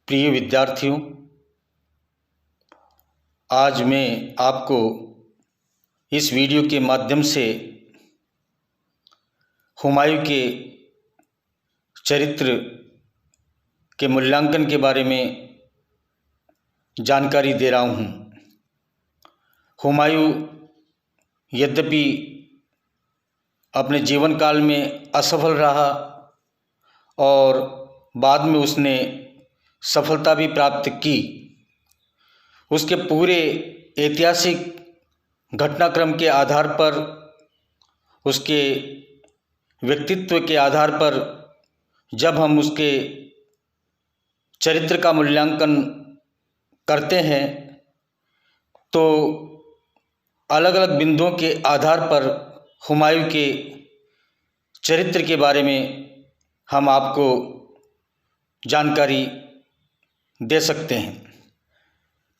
प्रिय विद्यार्थियों, आज मैं आपको इस वीडियो के माध्यम से हुमायूं के चरित्र के मूल्यांकन के बारे में जानकारी दे रहा हूँ। हुमायूं यद्यपि अपने जीवन काल में असफल रहा और बाद में उसने सफलता भी प्राप्त की। उसके पूरे ऐतिहासिक घटनाक्रम के आधार पर, उसके व्यक्तित्व के आधार पर जब हम उसके चरित्र का मूल्यांकन करते हैं तो अलग अलग बिंदुओं के आधार पर हुमायूं के चरित्र के बारे में हम आपको जानकारी दे सकते हैं।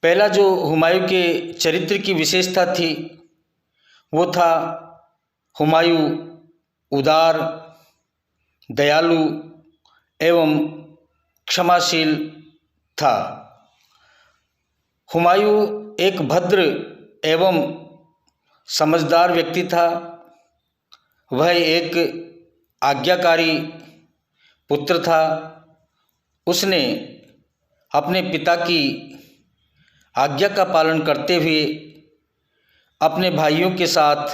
पहला जो हुमायूं के चरित्र की विशेषता थी वो था हुमायूं उदार, दयालु एवं क्षमाशील था। हुमायूं एक भद्र एवं समझदार व्यक्ति था। वह एक आज्ञाकारी पुत्र था। उसने अपने पिता की आज्ञा का पालन करते हुए अपने भाइयों के साथ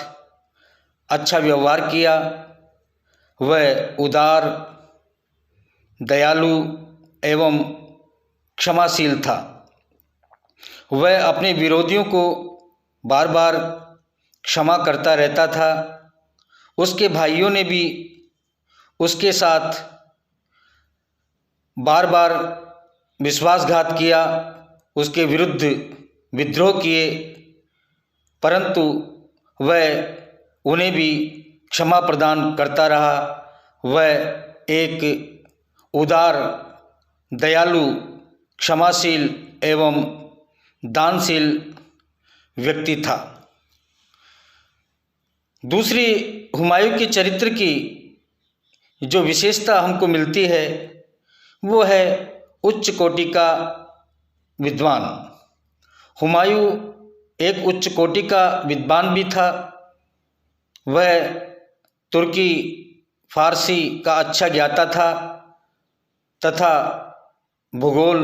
अच्छा व्यवहार किया। वह उदार, दयालु एवं क्षमाशील था। वह अपने विरोधियों को बार बार क्षमा करता रहता था। उसके भाइयों ने भी उसके साथ बार बार विश्वासघात किया, उसके विरुद्ध विद्रोह किए, परंतु वह उन्हें भी क्षमा प्रदान करता रहा। वह एक उदार, दयालु, क्षमाशील एवं दानशील व्यक्ति था। दूसरी हुमायूं के चरित्र की जो विशेषता हमको मिलती है वो है उच्च कोटि का विद्वान। हुमायूं एक उच्च कोटि का विद्वान भी था। वह तुर्की, फारसी का अच्छा ज्ञाता था तथा भूगोल,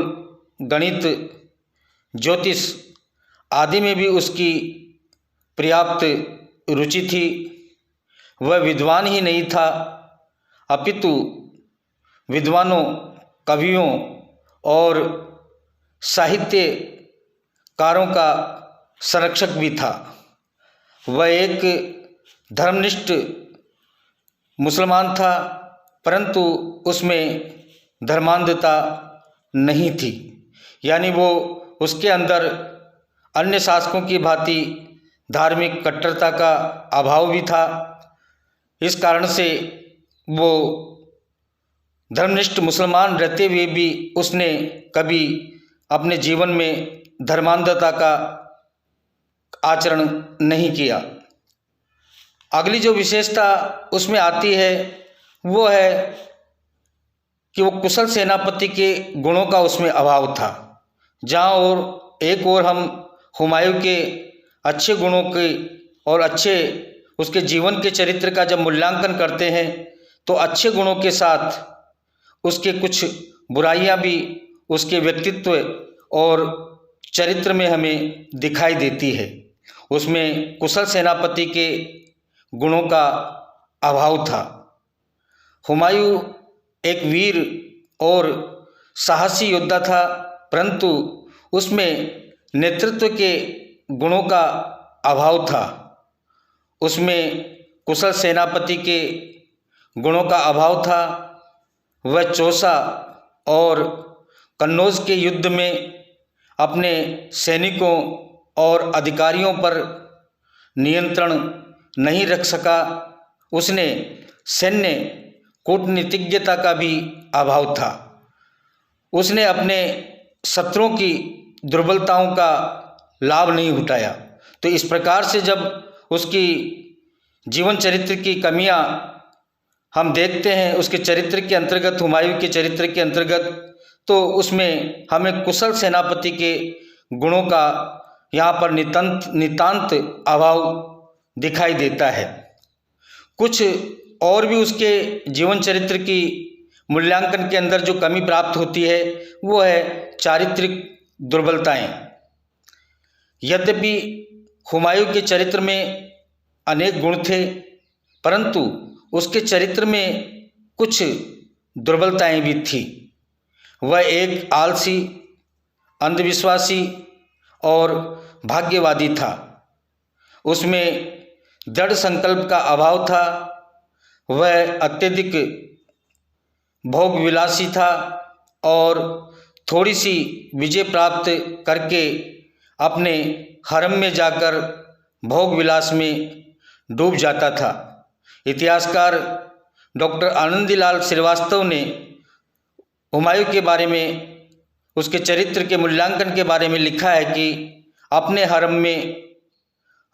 गणित, ज्योतिष आदि में भी उसकी पर्याप्त रुचि थी। वह विद्वान ही नहीं था अपितु विद्वानों, कवियों और साहित्यकारों का संरक्षक भी था। वह एक धर्मनिष्ठ मुसलमान था, परंतु उसमें धर्मांधता नहीं थी, यानी वो उसके अंदर अन्य शासकों की भांति धार्मिक कट्टरता का अभाव भी था। इस कारण से वो धर्मनिष्ठ मुसलमान रहते हुए भी उसने कभी अपने जीवन में धर्मांधता का आचरण नहीं किया। अगली जो विशेषता उसमें आती है वो है कि वो कुशल सेनापति के गुणों का उसमें अभाव था। जहाँ और एक ओर हम हुमायूं के अच्छे गुणों के और अच्छे उसके जीवन के चरित्र का जब मूल्यांकन करते हैं तो अच्छे गुणों के साथ उसके कुछ बुराइयां भी उसके व्यक्तित्व और चरित्र में हमें दिखाई देती है। उसमें कुशल सेनापति के गुणों का अभाव था। हुमायूं एक वीर और साहसी योद्धा था, परंतु उसमें नेतृत्व के गुणों का अभाव था। उसमें कुशल सेनापति के गुणों का अभाव था। वह चौसा और कन्नौज के युद्ध में अपने सैनिकों और अधिकारियों पर नियंत्रण नहीं रख सका। उसने सैन्य कूटनीतिज्ञता का भी अभाव था। उसने अपने शत्रुओं की दुर्बलताओं का लाभ नहीं उठाया। तो इस प्रकार से जब उसकी जीवन चरित्र की कमियां हम देखते हैं उसके चरित्र के अंतर्गत, हुमायूं के चरित्र के अंतर्गत, तो उसमें हमें कुशल सेनापति के गुणों का यहाँ पर नितांत अभाव दिखाई देता है। कुछ और भी उसके जीवन चरित्र की मूल्यांकन के अंदर जो कमी प्राप्त होती है वो है चारित्रिक दुर्बलताएं। यद्यपि हुमायूं के चरित्र में अनेक गुण थे, परंतु उसके चरित्र में कुछ दुर्बलताएं भी थी। वह एक आलसी, अंधविश्वासी और भाग्यवादी था। उसमें दृढ़ संकल्प का अभाव था। वह अत्यधिक भोगविलासी था और थोड़ी सी विजय प्राप्त करके अपने हरम में जाकर भोग विलास में डूब जाता था। इतिहासकार डॉक्टर आनंदीलाल श्रीवास्तव ने हुमायूं के बारे में, उसके चरित्र के मूल्यांकन के बारे में लिखा है कि अपने हरम में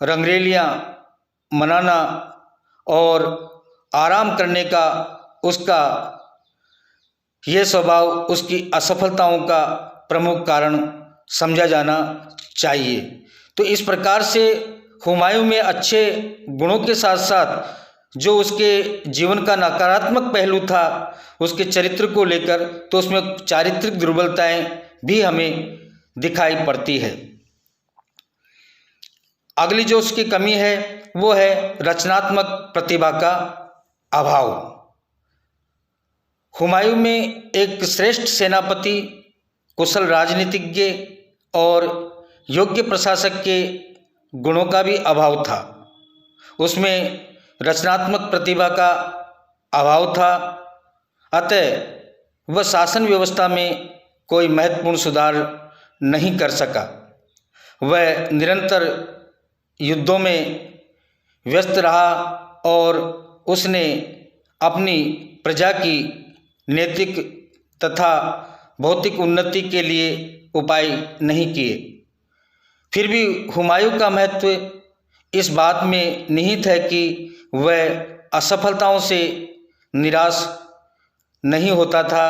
रंगरेलियाँ मनाना और आराम करने का उसका ये स्वभाव उसकी असफलताओं का प्रमुख कारण समझा जाना चाहिए। तो इस प्रकार से हुमायूं में अच्छे गुणों के साथ साथ जो उसके जीवन का नकारात्मक पहलू था उसके चरित्र को लेकर, तो उसमें चारित्रिक दुर्बलताएं भी हमें दिखाई पड़ती है। अगली जो उसकी कमी है वो है रचनात्मक प्रतिभा का अभाव। हुमायूं में एक श्रेष्ठ सेनापति, कुशल राजनीतिज्ञ और योग्य प्रशासक के गुणों का भी अभाव था। उसमें रचनात्मक प्रतिभा का अभाव था, अतः वह शासन व्यवस्था में कोई महत्वपूर्ण सुधार नहीं कर सका। वह निरंतर युद्धों में व्यस्त रहा और उसने अपनी प्रजा की नैतिक तथा भौतिक उन्नति के लिए उपाय नहीं किए। फिर भी हुमायूं का महत्व इस बात में निहित है कि वह असफलताओं से निराश नहीं होता था।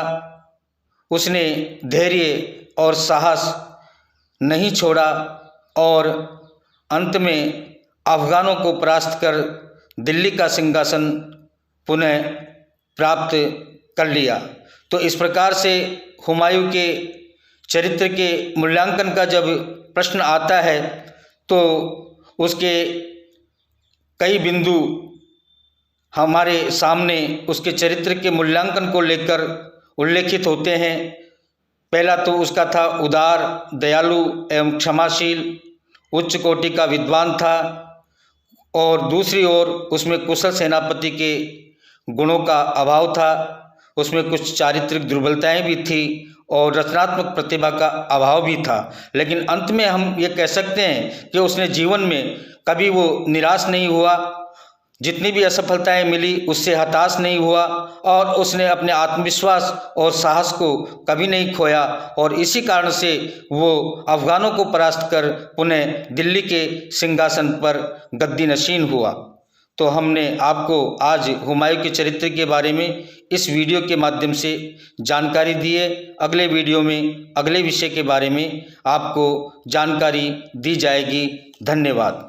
उसने धैर्य और साहस नहीं छोड़ा और अंत में अफगानों को परास्त कर दिल्ली का सिंहासन पुनः प्राप्त कर लिया। तो इस प्रकार से हुमायूं के चरित्र के मूल्यांकन का जब प्रश्न आता है तो उसके कई बिंदु हमारे सामने उसके चरित्र के मूल्यांकन को लेकर उल्लेखित होते हैं। पहला तो उसका था उदार, दयालु एवं क्षमाशील, उच्च कोटि का विद्वान था, और दूसरी ओर उसमें कुशल सेनापति के गुणों का अभाव था। उसमें कुछ चारित्रिक दुर्बलताएं भी थी और रचनात्मक प्रतिभा का अभाव भी था। लेकिन अंत में हम ये कह सकते हैं कि उसने जीवन में कभी वो निराश नहीं हुआ, जितनी भी असफलताएं मिली उससे हताश नहीं हुआ और उसने अपने आत्मविश्वास और साहस को कभी नहीं खोया, और इसी कारण से वो अफगानों को परास्त कर पुनः दिल्ली के सिंहासन पर गद्दी नशीन हुआ। तो हमने आपको आज हुमायूं के चरित्र के बारे में इस वीडियो के माध्यम से जानकारी दी है। अगले वीडियो में अगले विषय के बारे में आपको जानकारी दी जाएगी। धन्यवाद।